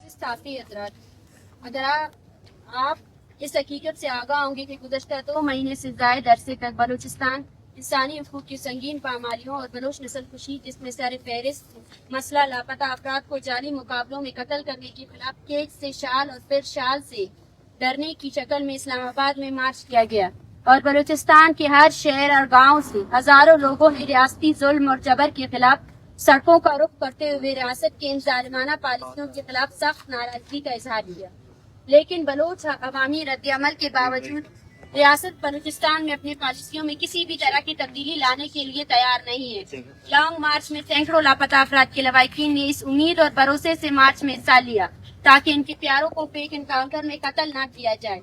साथी हजरात, अगर आप इस हकीकत से आगाह होंगे कि गुज़श्ता 2 महीने से ज़ायद अरसे तक बलूचिस्तान इंसानी हकूक़ की संगीन पामालियों और बलोच नस्ल कुशी जिसमें सर फहरिस्त मसला लापता अफराद को जाली मुकाबलों में कत्ल करने के खिलाफ केज से शाल और फिर शाल से डरने की शक्ल में इस्लामाबाद में मार्च किया गया और बलूचिस्तान के हर शहर और गाँव से हजारों लोगों ने रियासती जुल्म और जबर के खिलाफ सड़कों का रुख करते हुए रियासत के इन जालिमाना पॉलिसियों के खिलाफ सख्त नाराजगी का इजहार किया। लेकिन बलोच अवामी रद्द-ए-अमल के बावजूद रियासत बलूचिस्तान में अपनी पॉलिसियों में किसी भी तरह की तब्दीली लाने के लिए तैयार नहीं है। लॉन्ग मार्च में सैकड़ों लापता अफराद के लवाहिकीन ने इस उम्मीद और भरोसे से मार्च में हिस्सा लिया ताकि इनके प्यारों को फेक इनकाउंटर में कत्ल न किया जाए।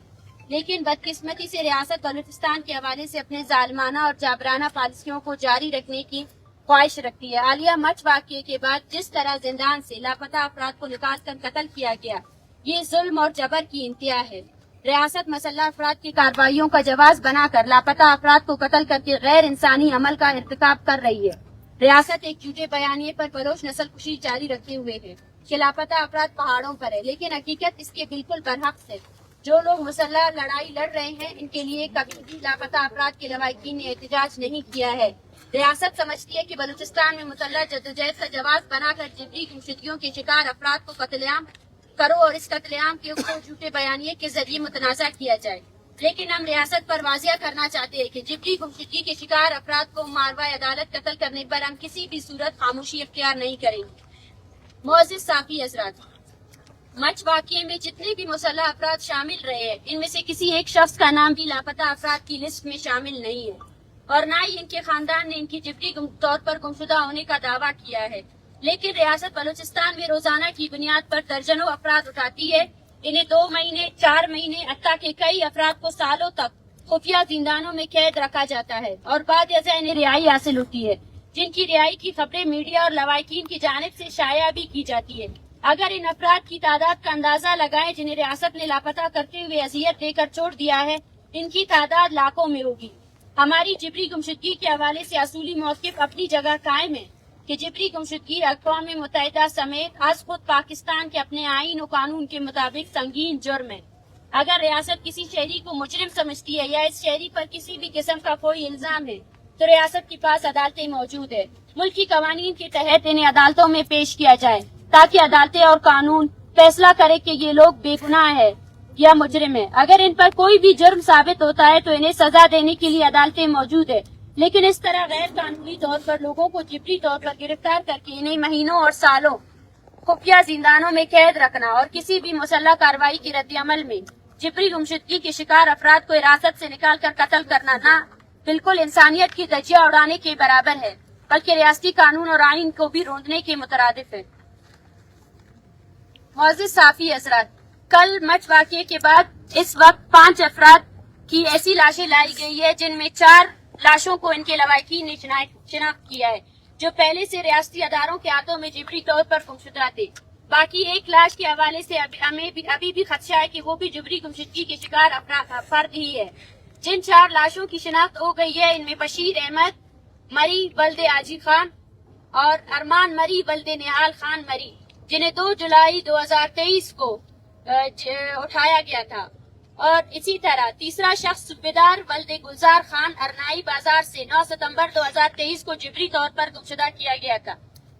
लेकिन बदकिस्मती से रियासत बलूचिस्तान के हवाले से अपने जालिमाना और जाबराना पॉलिसियों को जारी रखने की ख्वाहिश रखती है। हालिया मच वाक़ये के बाद जिस तरह जिंदान से लापता अफराद को निकाल कर कत्ल किया गया, ये जुल्म और जबर की इंतहा है। रियासत मसल्लह अफराद की कार्रवाइयों का जवाब बनाकर लापता अफराद को कत्ल करके गैर इंसानी अमल का इर्तिकाब कर रही है। रियासत एक झूठे बयानिए पर बलोच नस्ल कुशी जारी रखे हुए है कि लापता अफराद पहाड़ों पर है, लेकिन हकीकत इसके बिल्कुल बरअक्स है। जो लोग मुसल्लह लड़ाई लड़ रहे हैं, इनके लिए कभी भी लापता अफराद के लवाहिकीन ने एहतजाज नहीं किया है। रियासत समझती है कि बलूचिस्तान में मुसल्लह जद्दोजहद का जवाब बनाकर जिबरी गुमशुदगियों के शिकार अफराद को कत्लेआम करो और इस कत्लेआम के को झूठे बयानिए के जरिए मुतनाज़ा किया जाए। लेकिन हम रियासत पर वाजिया करना चाहते हैं कि जिबरी गुमशुदगी के शिकार अफराद को मारवा अदालत कत्ल करने पर हम किसी भी सूरत खामोशी इख्तियार नहीं करेंगे। मोअज़्ज़िज़ साफ़ी हज़रात, मच वाक़ये में जितने भी मुसल्लह अफराद शामिल रहे हैं, इनमें से किसी एक शख्स का नाम भी लापता अफराद की लिस्ट में शामिल नहीं है और न ही इनके खानदान ने इनकी जिबरी तौर पर गुमशुदा होने का दावा किया है। लेकिन रियासत बलूचिस्तान में रोजाना की बुनियाद पर दर्जनों अफराद उठाती है। इन्हें 2 महीने, 4 महीने, हत्ता के कई अफराद को सालों तक खुफिया जिंदानों में कैद रखा जाता है और बाद अज़ा इन्हें रिहाई हासिल होती है, जिनकी रिहाई की खबरें मीडिया और लवाहिकीन की जानिब से शाया भी की जाती है। अगर इन अफराद की तादाद का अंदाजा लगाएं जिन्हें रियासत ने लापता करते हुए अजियत देकर छोड़ दिया है, इनकी तादाद लाखों में होगी। हमारी जिबरी गुमशुदगी के हवाले से असूली मौक़िफ़ अपनी जगह कायम है कि जिबरी गुमशुदगी अक़वाम मुत्तहिदा समेत आज खुद पाकिस्तान के अपने आईन और कानून के मुताबिक संगीन जुर्म है। अगर रियासत किसी शहरी को मुजरिम समझती है या इस शहरी पर किसी भी किस्म का कोई इल्जाम है, तो रियासत के पास अदालतें मौजूद है। मुल्की कवानीन के तहत इन्हें अदालतों में पेश किया जाए ताकि अदालतें और कानून फैसला करे कि ये लोग बेगुनाह है या मुजरिम है। अगर इन पर कोई भी जुर्म साबित होता है तो इन्हें सजा देने के लिए अदालतें मौजूद है। लेकिन इस तरह गैर कानूनी तौर पर लोगों को जिबरी तौर पर गिरफ्तार करके इन्हें महीनों और सालों खुफिया जिंदानों में कैद रखना और किसी भी मुसल्लह कार्रवाई के रद्द-ए-अमल में जिबरी गुमशुदगी के शिकार अफराद को हिरासत से निकाल कर कत्ल करना न बिल्कुल इंसानियत की धज्जियां उड़ाने के बराबर है, बल्कि रियासती कानून और आईन को भी रोंदने के मुतरादिफ है। मोअज़्ज़िज़ साफ़ी हज़रात, कल मच वाक़ये के बाद इस वक्त 5 अफराद की ऐसी लाशें लाई गई है जिनमें 4 लाशों को इनके लवाहिकीन ने शिनाख्त किया है, जो पहले से रियासती अदारों के हाथों में जिबरी तौर पर गुमशुदा थे। बाकी 1 लाश के हवाले से हमें अभी भी खदशा है कि वो भी जिबरी गुमशुदगी के शिकार फर्द ही है। जिन 4 लाशों की शिनाख्त हो गई है, इनमें बशीर अहमद मरी बल्दे आजी खान और अरमान मरी बल्दे निहाल खान मरी, जिन्हें 2 जुलाई 2023 को उठाया गया था। और इसी तरह तीसरा शख्स सूबेदार वल्दे गुलजार खान अरनाई बाजार से 9 सितंबर 2023 को जिबरी तौर पर गुमशुदा किया गया था,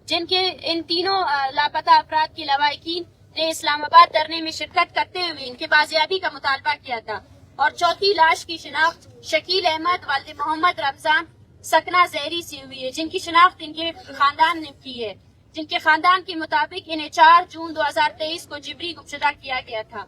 जिनके इन तीनों लापता अफराद की लवाहिकीन ने इस्लामाबाद धरने में शिरकत करते हुए इनके बाजियाबी का मुतालबा किया था। और चौथी लाश की शिनाख्त शकील अहमद वल्दे मोहम्मद रमजान सकना जहरी से हुई है, जिनकी शिनाख्त इनके खानदान ने की है, जिनके खानदान के मुताबिक इन्हें 4 जून 2023 को जिबरी गुमशुदा किया गया था।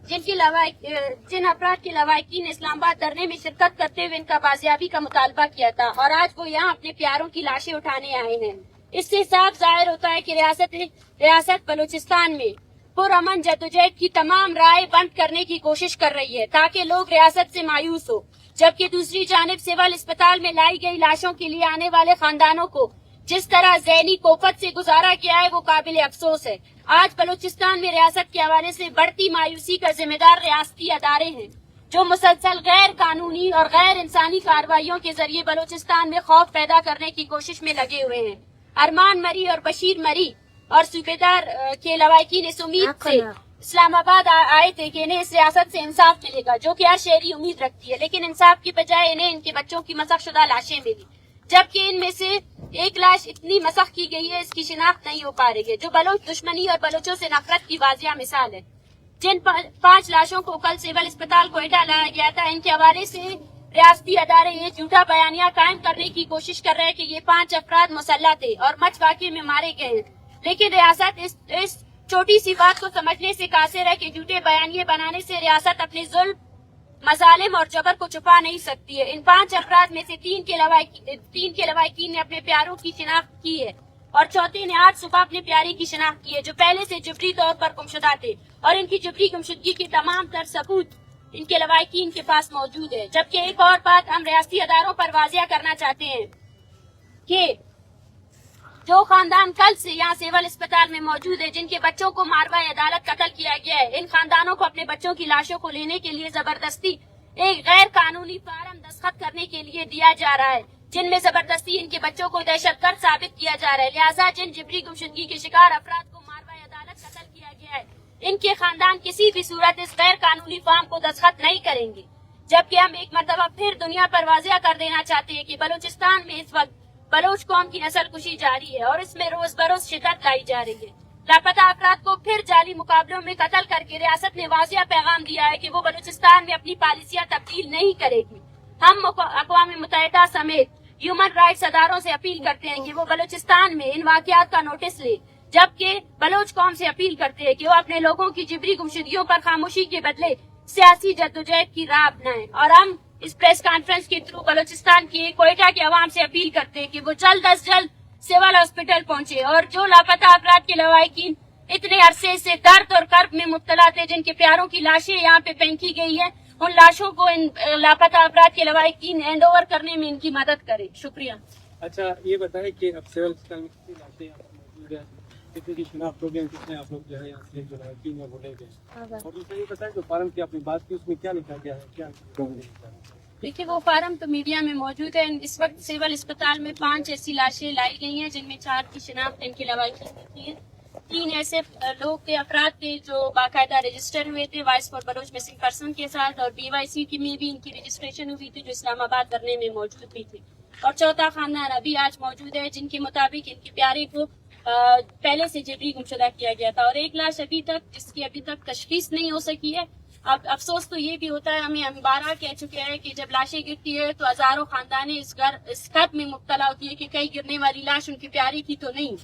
जिन अफराद की लवाहिकीन इस्लामाबाद धरने में शिरकत करते हुए इनका बाजियाबी का मुतालबा किया था और आज वो यहाँ अपने प्यारों की लाशें उठाने आए हैं। इससे साफ जाहिर होता है कि रियासत बलूचिस्तान में पुरअमन जद्दोजहद की तमाम राहें बंद करने की कोशिश कर रही है ताकि लोग रियासत से मायूस हो, जबकि दूसरी जानिब सिविल अस्पताल में लाई गई लाशों के लिए आने वाले खानदानों को जिस तरह ज़हनी कोफत से गुजारा किया है वो काबिल अफसोस है। आज बलूचिस्तान में रियासत के हवाले से बढ़ती मायूसी का जिम्मेदार रियासती अदारे हैं, जो मुसलसल गैर कानूनी और गैर इंसानी कार्रवाइयों के जरिए बलूचिस्तान में खौफ पैदा करने की कोशिश में लगे हुए हैं। अरमान मरी और बशीर मरी और सूबेदार के लवाकिन इस उम्मीद से इस्लामाबाद आए थे कि इन्हें इस रियासत से इंसाफ मिलेगा, जो कि हर शहरी उम्मीद रखती है, लेकिन इंसाफ की बजाय इन्हें इनके बच्चों की मसखशुदा लाशें मिली, जबकि इनमें से एक लाश इतनी मसख की गई है इसकी शिनाख्त नहीं हो पा रही है, जो बलोच दुश्मनी और बलोचों से नफरत की वाजिया मिसाल है। जिन 5 लाशों को कल सिविल अस्पताल कोयटा लाया गया था, इनके हवाले से रियासती अदारे ये झूठा बयानिया कायम करने की कोशिश कर रहे हैं कि ये 5 अफराद मुसल्लह थे और मच वाक़े में मारे गए हैं, लेकिन रियासत इस छोटी सी बात को समझने से कासिर है कि झूठे बयानिए बनाने से रियासत अपने जुल्म, मजालिम और जबर को छुपा नहीं सकती है। इन 5 अफराद में से 3 के लवाकिन ने अपने प्यारों की शिनाख्त की है और चौथे ने आज सुबह अपने प्यारे की शिनाख्त की है, जो पहले से जबरी तौर पर गुमशुदा थे, और इनकी जबरी गुमशुदगी के तमाम तर सबूत इनके लवाकिन के पास मौजूद है। जबकि एक और बात हम रियासती अदारों पर वाजिया करना चाहते हैं कि जो खानदान कल से यहाँ सिविल अस्पताल में मौजूद है, जिनके बच्चों को मारवाए अदालत कत्ल किया गया है, इन खानदानों को अपने बच्चों की लाशों को लेने के लिए जबरदस्ती एक गैर कानूनी फार्म दस्तखत करने के लिए दिया जा रहा है, जिनमें जबरदस्ती इनके बच्चों को दहशतगर्द साबित किया जा रहा है। लिहाजा जिन जिबरी गुमशुदगी के शिकार अफराद को मारवाए अदालत कत्ल किया गया है, इनके खानदान किसी भी सूरत इस गैर कानूनी फार्म को दस्तखत नहीं करेंगे। जबकि हम एक मरतबा फिर दुनिया पर वाजिया कर देना चाहते हैं कि बलूचिस्तान में इस वक्त बलोच कौम की नस्ल कुशी जारी है और इसमें रोज बरोज शिद्दत लाई जा रही है। लापता अफराद को फिर जाली मुकाबलों में कत्ल करके रियासत ने वाजिया पैगाम दिया है कि वो बलूचिस्तान में अपनी पॉलिसियां तब्दील नहीं करेगी। हम अक़वाम मुत्तहिदा समेत ह्यूमन राइट्स अदारों से अपील करते हैं कि वो बलूचिस्तान में इन वाक़यात का नोटिस ले, जबकि बलोच कौम से अपील करते हैं कि वो अपने लोगों की जिबरी गुमशुदगियों पर खामोशी के बदले सियासी जद्दोजहद की राह अपनाएं। और हम इस प्रेस कॉन्फ्रेंस के थ्रू बलूचिस्तान की कोयटा के अवाम से अपील करते हैं कि वो जल्द अज जल्द सिविल हॉस्पिटल पहुंचे और जो लापता अफराद के लवाकिन इतने अरसे से दर्द और कर्ब में मुब्तला थे, जिनके प्यारों की लाशें यहाँ पे फेंकी गई है, उन लाशों को इन लापता अफराद के लवाकिन हैंड ओवर करने में इनकी मदद करें। शुक्रिया। अच्छा, ये बताएं कि अब सिविल अस्पताल में कितनी लाशें मौजूद है, कितने की शिनाख्त हो गई, कितने आप लोग जो है यहाँ से जो लवाकिन है वो ले गए, और दूसरा ये बताएं जो फार्म की आपने बात की उसमें क्या लिखा गया है, क्या देखिए वो फार्म तो मीडिया में मौजूद है। इस वक्त सिविल अस्पताल में 5 ऐसी लाशें लाई गई हैं, जिनमें 4 की शिनाख्त इनके लवाकिन की है। 3 ऐसे लोग थे, अफराद थे जो बाकायदा रजिस्टर हुए थे voice for Baloch missing person के साथ, और BYC की में भी इनकी रजिस्ट्रेशन हुई थी, जो इस्लामाबाद धरने में मौजूद भी थे। और चौथा खानदान अभी आज मौजूद है, जिनके मुताबिक इनके प्यारे को पहले से जबरी गुमशुदा किया गया था, और एक लाश अभी तक जिसकी अभी तक तशखीस नहीं हो सकी है। अब अफसोस तो ये भी होता है, हमें बारह कह चुके हैं कि जब लाशें गिरती है तो हजारों खानदानें इस खत में मुब्तला होती है कि कहीं गिरने वाली लाश उनकी प्यारी थी तो नहीं।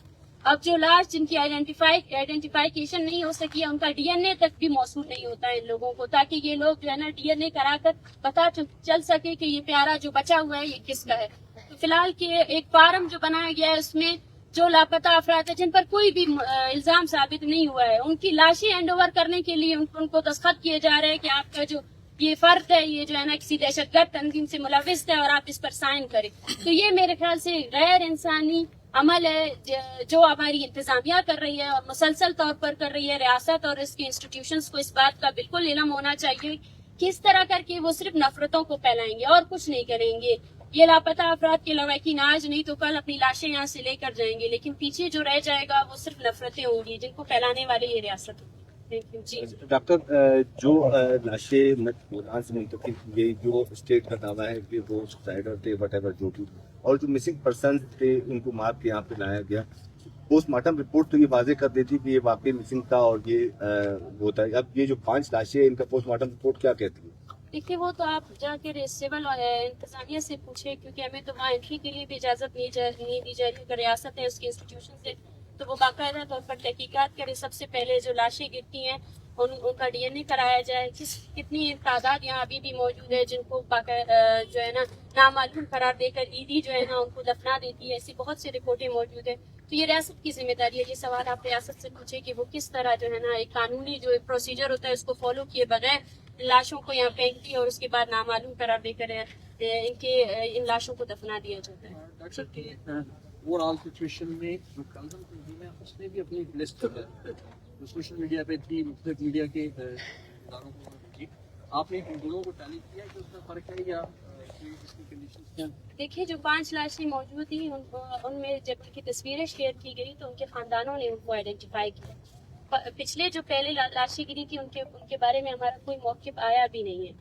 अब जो लाश जिनकी आइडेंटिफिकेशन नहीं हो सकी है, उनका DNA तक भी मौसूल नहीं होता है इन लोगों को, ताकि ये लोग जो है ना DNA कराकर पता चल सके कि ये प्यारा जो बचा हुआ है ये किसका है। तो फिलहाल के एक फार्म जो बनाया गया है उसमें जो लापता अफराद है जिन पर कोई भी इल्जाम साबित नहीं हुआ है, उनकी लाशें हैंड ओवर करने के लिए उनको दस्तखत किए जा रहे हैं कि आपका जो ये फर्द है ये जो है ना किसी दहशतगर्द तंजीम से मुलविस है और आप इस पर साइन करें। तो ये मेरे ख्याल से गैर इंसानी अमल है जो हमारी इंतजामिया कर रही है और मुसलसल तौर पर कर रही है। रियासत और इसके इंस्टीट्यूशंस को इस बात का बिल्कुल इल्म होना चाहिए कि इस तरह करके वो सिर्फ नफरतों को फैलाएंगे और कुछ नहीं करेंगे। ये लापता अफराद के लवाकिन आज नहीं तो कल अपनी लाशें यहाँ से लेकर जाएंगे, लेकिन पीछे जो रह जाएगा वो सिर्फ नफरतें होंगी जिनको फैलाने वाले ये रियासत होगी। डॉक्टर, जो लाशें ईरान से मुंतकिल की गई, जो स्टेट का दावा है कि वो सुसाइडर थे वटेवर जो भी, और जो मिसिंग पर्सन थे उनको मार के यहाँ पे लाया गया, पोस्टमार्टम रिपोर्ट तो ये वाजे कर देती कि ये वाकई मिसिंग था और ये होता है। अब ये जो 5 लाशें इनका पोस्टमार्टम रिपोर्ट क्या कहती है? देखिए वो तो आप जाकर सिविल इंतजामिया से पूछे, क्योंकि हमें तो वहाँ एंट्री के लिए भी इजाज़त नहीं दी जा रही। अगर रियासत है उसके इंस्टीट्यूशन से तो वो बाकायदा तौर पर तहकीकात करे। सबसे पहले जो लाशें गिरती हैं उनका DNA कराया जाए। कितनी तादाद यहाँ अभी भी मौजूद है जिनको जो है ना नामालूम करार देकर ईदी जो है ना उनको दफना देती है। ऐसी बहुत सी रिपोर्टें मौजूद है। तो ये रियासत की जिम्मेदारी है। ये सवाल आप रियासत से पूछे कि वो किस तरह जो है ना एक कानूनी जो प्रोसीजर होता है उसको फॉलो किए बगैर लाशों को यहाँ फेंक दी और उसके बाद नामालूम करार देकर इन लाशों को दफना दिया जाता है। डॉक्टर की ओवरऑल सिचुएशन में जो कंसर्न तंजीम है उसने भी अपनी लिस्ट जो सोशल मीडिया पे थी, मुख्तलिफ मीडिया के इदारों को की, आपने इन दोनों को टैली किया कि उसमें फर्क है या कोई इसकी कंडीशंस क्या हैं? देखिए जो 5 लाशें मौजूद थी उनमें जब उनकी तस्वीरें शेयर की गई तो उनके खानदानों ने उनको आइडेंटिफाई किया। पिछले जो पहले लाशें गिरी थी उनके बारे में हमारा कोई मौक़िफ़ आया भी नहीं है।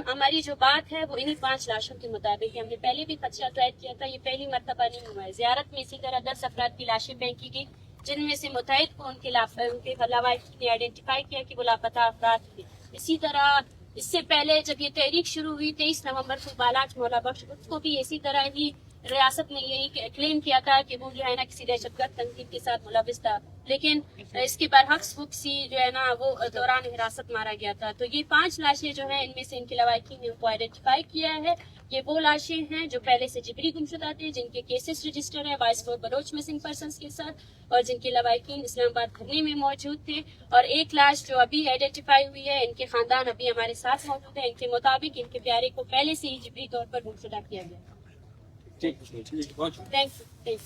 हमारी जो बात है वो इन्हीं 5 लाशों के मुताबिक है। हमने पहले भी खदशा ट्राई किया था, ये पहली मरतबा नहीं हुआ है। ज़ियारत में इसी तरह 10 अफराद की लाशें फेंकी गई जिनमें से मुतैद को उनके लवाहिक ने आइडेंटिफाई किया कि वो लापता अफराद थे। इसी तरह इससे पहले जब ये तहरीक शुरू हुई 23 नवंबर को बालाच मौला बख्श उसको भी इसी तरह ही रियासत ने यही क्लेम किया था कि वो जो है ना किसी दहशतगर्द तंजीम के साथ मुलविस था, लेकिन इसके बरहक्स वो किसी जो है ना वो दौरान हिरासत मारा गया था। तो ये 5 लाशें जो हैं इनमें से इनके लवाहिकीन ने उनको आइडेंटिफाई किया है। ये वो लाशें हैं जो पहले से जिबरी गुमशुदा थे, जिनके केसेस रजिस्टर है 22 बलोच मिसिंग पर्सन्स के साथ और जिनके लवाहिकीन इस्लामाबाद धरने में मौजूद थे। और एक लाश जो अभी आइडेंटिफाई हुई है इनके खानदान अभी हमारे साथ मौजूद है। इनके मुताबिक इनके प्यारे को पहले से ही जिबरी तौर पर गुमशुदा किया गया। ठीक है, बहुत थैंक यू।